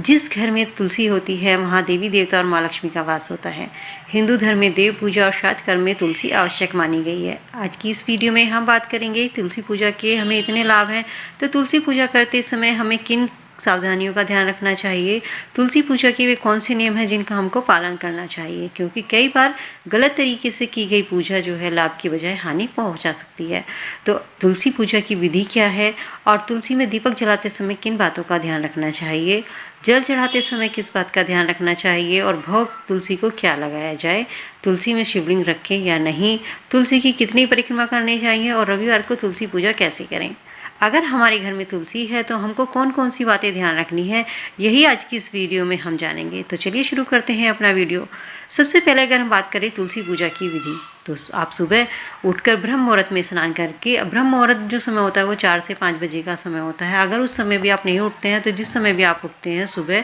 जिस घर में तुलसी होती है वहाँ देवी देवता और माँ लक्ष्मी का वास होता है। हिंदू धर्म में देव पूजा और श्राद्ध कर्म में तुलसी आवश्यक मानी गई है। आज की इस वीडियो में हम बात करेंगे तुलसी पूजा के हमें इतने लाभ हैं, तो तुलसी पूजा करते समय हमें किन सावधानियों का ध्यान रखना चाहिए। तुलसी पूजा के वे कौन से नियम हैं जिनका हमको पालन करना चाहिए, क्योंकि कई बार गलत तरीके से की गई पूजा जो है लाभ की बजाय हानि पहुंचा सकती है। तो तुलसी पूजा की विधि क्या है और तुलसी में दीपक जलाते समय किन बातों का ध्यान रखना चाहिए, जल चढ़ाते समय किस बात का ध्यान रखना चाहिए और भोग तुलसी को क्या लगाया जाए, तुलसी में शिवलिंग रखें या नहीं, तुलसी की कितनी परिक्रमा करनी चाहिए और रविवार को तुलसी पूजा कैसे करें। अगर हमारे घर में तुलसी है तो हमको कौन कौन सी बातें ध्यान रखनी है, यही आज की इस वीडियो में हम जानेंगे। तो चलिए शुरू करते हैं अपना वीडियो। सबसे पहले अगर हम बात करें तुलसी पूजा की विधि, तो आप सुबह उठकर ब्रह्म मुहूर्त में स्नान करके, ब्रह्म मुहूर्त जो समय होता है वो 4 से 5 बजे का समय होता है। अगर उस समय भी आप नहीं उठते हैं तो जिस समय भी आप उठते हैं सुबह,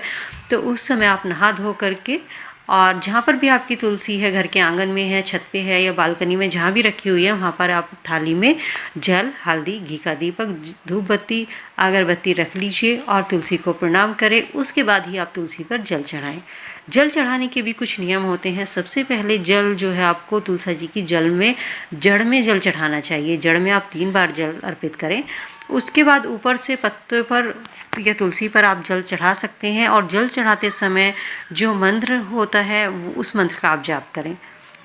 तो उस समय आप नहा धो करके और जहाँ पर भी आपकी तुलसी है, घर के आंगन में है, छत पे है या बालकनी में जहाँ भी रखी हुई है, वहाँ पर आप थाली में जल, हल्दी, घी का दीपक, धूप बत्ती, अगरबत्ती रख लीजिए और तुलसी को प्रणाम करें। उसके बाद ही आप तुलसी पर जल चढ़ाएं। जल चढ़ाने के भी कुछ नियम होते हैं। सबसे पहले जल जो है आपको तुलसी जी की जड़ में जल चढ़ाना चाहिए। जड़ में आप 3 बार जल अर्पित करें। उसके बाद ऊपर से पत्ते पर या तुलसी पर आप जल चढ़ा सकते हैं और जल चढ़ाते समय जो मंत्र होता है उस मंत्र का आप जाप करें।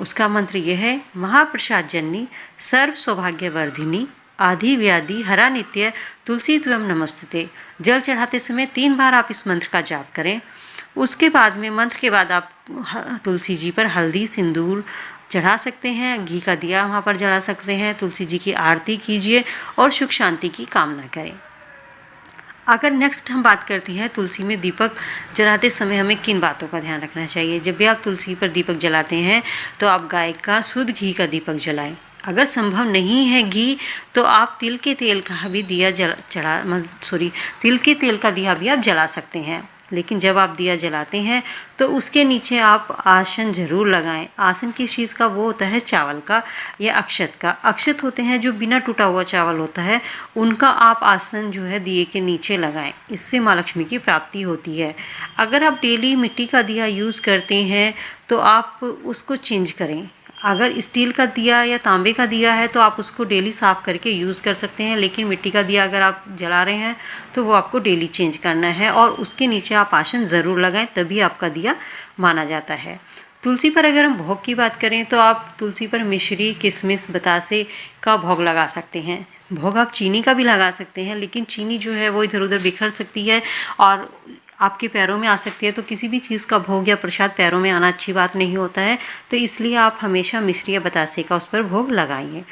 उसका मंत्र यह है, महाप्रसाद जननी सर्व सौभाग्य वर्धिनी आदि व्याधि हरा नित्य तुलसी त्वं नमस्तुते। जल चढ़ाते समय 3 बार आप इस मंत्र का जाप करें। उसके बाद में मंत्र के बाद आप तुलसी जी पर हल्दी सिंदूर चढ़ा सकते हैं, घी का दिया वहाँ पर जला सकते हैं, तुलसी जी की आरती कीजिए और सुख शांति की कामना करें। अगर नेक्स्ट हम बात करते हैं तुलसी में दीपक जलाते समय हमें किन बातों का ध्यान रखना चाहिए। जब भी आप तुलसी पर दीपक जलाते हैं तो आप गाय का शुद्ध घी का दीपक जलाएं। अगर संभव नहीं है घी, तो आप तिल के तेल का भी दिया तिल के तेल का दिया भी आप जला सकते हैं। लेकिन जब आप दिया जलाते हैं तो उसके नीचे आप आसन जरूर लगाएं। आसन किस चीज़ का, वो होता है चावल का या अक्षत का। अक्षत होते हैं जो बिना टूटा हुआ चावल होता है, उनका आप आसन जो है दिए के नीचे लगाएं। इससे माँ लक्ष्मी की प्राप्ति होती है। अगर आप डेली मिट्टी का दिया यूज़ करते हैं तो आप उसको चेंज करें। अगर स्टील का दिया या तांबे का दिया है तो आप उसको डेली साफ़ करके यूज़ कर सकते हैं, लेकिन मिट्टी का दिया अगर आप जला रहे हैं तो वो आपको डेली चेंज करना है और उसके नीचे आप आसन ज़रूर लगाएं, तभी आपका दिया माना जाता है। तुलसी पर अगर हम भोग की बात करें तो आप तुलसी पर मिश्री, किशमिश, बतासे का भोग लगा सकते हैं। भोग आप चीनी का भी लगा सकते हैं, लेकिन चीनी जो है वो इधर उधर बिखर सकती है और आपके पैरों में आ सकती है, तो किसी भी चीज़ का भोग या प्रसाद पैरों में आना अच्छी बात नहीं होता है। तो इसलिए आप हमेशा मिश्री या बतासे का उस पर भोग लगाइए।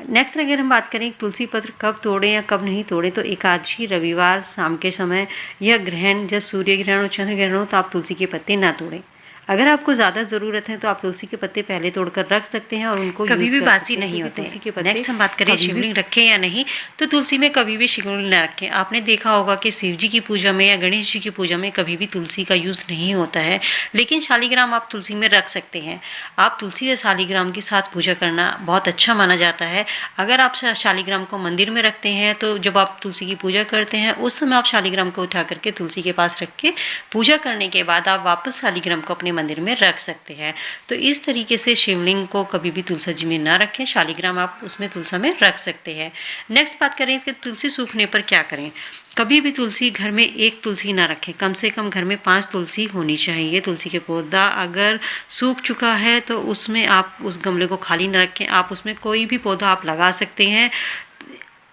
नेक्स्ट अगर हम बात करें तुलसी पत्र कब तोड़ें या कब नहीं तोड़ें, तो एकादशी, रविवार शाम के समय या ग्रहण, जब सूर्य ग्रहण और चंद्र ग्रहण हो तो आप तुलसी के पत्ते ना तोड़ें। अगर आपको ज़्यादा ज़रूरत है तो आप तुलसी के पत्ते पहले तोड़कर रख सकते हैं और उनको कभी यूज़ भी कर बासी सकते हैं, नहीं क्योंकि होते। तुलसी के पत्ते नेक्स्ट हम बात करें कभी भी शिवलिंग रखें या नहीं, तो तुलसी में कभी भी शिवलिंग न रखें। आपने देखा होगा कि शिव जी की पूजा में या गणेश जी की पूजा में कभी भी तुलसी का यूज़ नहीं होता है, लेकिन शालिग्राम आप तुलसी में रख सकते हैं। आप तुलसी या शालिग्राम के साथ पूजा करना बहुत अच्छा माना जाता है। अगर आप शालिग्राम को मंदिर में रखते हैं तो जब आप तुलसी की पूजा करते हैं उस समय आप शालिग्राम को उठा करके तुलसी के पास रख के पूजा करने के बाद आप वापस शालिग्राम को अपने मंदिर में रख सकते हैं। तो इस तरीके से शिवलिंग को कभी भी तुलसी जी में ना रखें, शालिग्राम आप उसमें तुलसी में रख सकते हैं। नेक्स्ट बात करें कि तुलसी सूखने पर क्या करें। कभी भी तुलसी घर में एक तुलसी ना रखें, कम से कम घर में 5 तुलसी होनी चाहिए। तुलसी के पौधा अगर सूख चुका है तो उसमें आप उस गमले को खाली ना रखें, आप उसमें कोई भी पौधा आप लगा सकते हैं।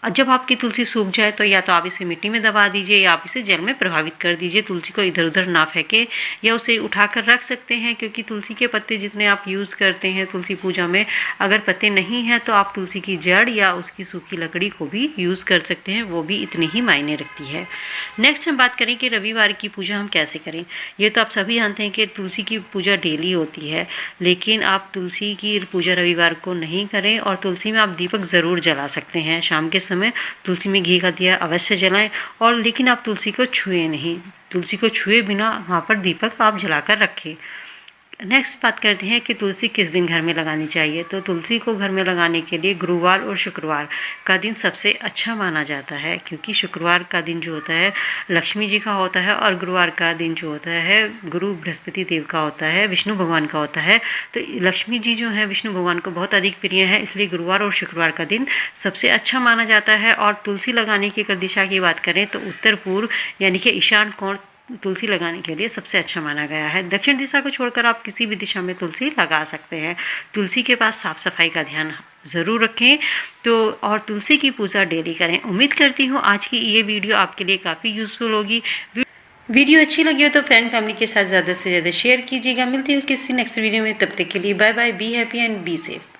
जब आपकी तुलसी सूख जाए तो या तो आप इसे मिट्टी में दबा दीजिए या आप इसे जल में प्रभावित कर दीजिए। तुलसी को इधर उधर ना फेंके या उसे उठाकर रख सकते हैं, क्योंकि तुलसी के पत्ते जितने आप यूज़ करते हैं तुलसी पूजा में, अगर पत्ते नहीं हैं तो आप तुलसी की जड़ या उसकी सूखी लकड़ी को भी यूज़ कर सकते हैं, वो भी इतने ही मायने रखती है। नेक्स्ट हम बात करें कि रविवार की पूजा हम कैसे करें। ये तो आप सभी जानते हैं कि तुलसी की पूजा डेली होती है, लेकिन आप तुलसी की पूजा रविवार को नहीं करें और तुलसी में आप दीपक ज़रूर जला सकते हैं। शाम के समय तुलसी में घी का दिया अवश्य जलाएं, और लेकिन आप तुलसी को छुए नहीं, तुलसी को छुए बिना वहाँ पर दीपक आप जलाकर रखें। नेक्स्ट बात करते हैं कि तुलसी किस दिन घर में लगानी चाहिए। तो तुलसी को घर में लगाने के लिए गुरुवार और शुक्रवार का दिन सबसे अच्छा माना जाता है, क्योंकि शुक्रवार का दिन जो होता है लक्ष्मी जी का होता है और गुरुवार का दिन जो होता है गुरु बृहस्पति देव का होता है, विष्णु भगवान का होता है। तो लक्ष्मी जी जो है विष्णु भगवान को बहुत अधिक प्रिय है, इसलिए गुरुवार और शुक्रवार का दिन सबसे अच्छा माना जाता है। और तुलसी लगाने की अगर दिशा की बात करें तो उत्तर पूर्व यानी कि ईशान कोण तुलसी लगाने के लिए सबसे अच्छा माना गया है। दक्षिण दिशा को छोड़कर आप किसी भी दिशा में तुलसी लगा सकते हैं। तुलसी के पास साफ सफाई का ध्यान ज़रूर रखें और तुलसी की पूजा डेली करें। उम्मीद करती हूँ आज की ये वीडियो आपके लिए काफ़ी यूज़फुल होगी। वीडियो अच्छी लगी हो तो फ्रेंड फैमिली के साथ ज़्यादा से ज़्यादा शेयर कीजिएगा। मिलती हूँ किसी नेक्स्ट वीडियो में, तब तक के लिए bye bye, be happy and be safe.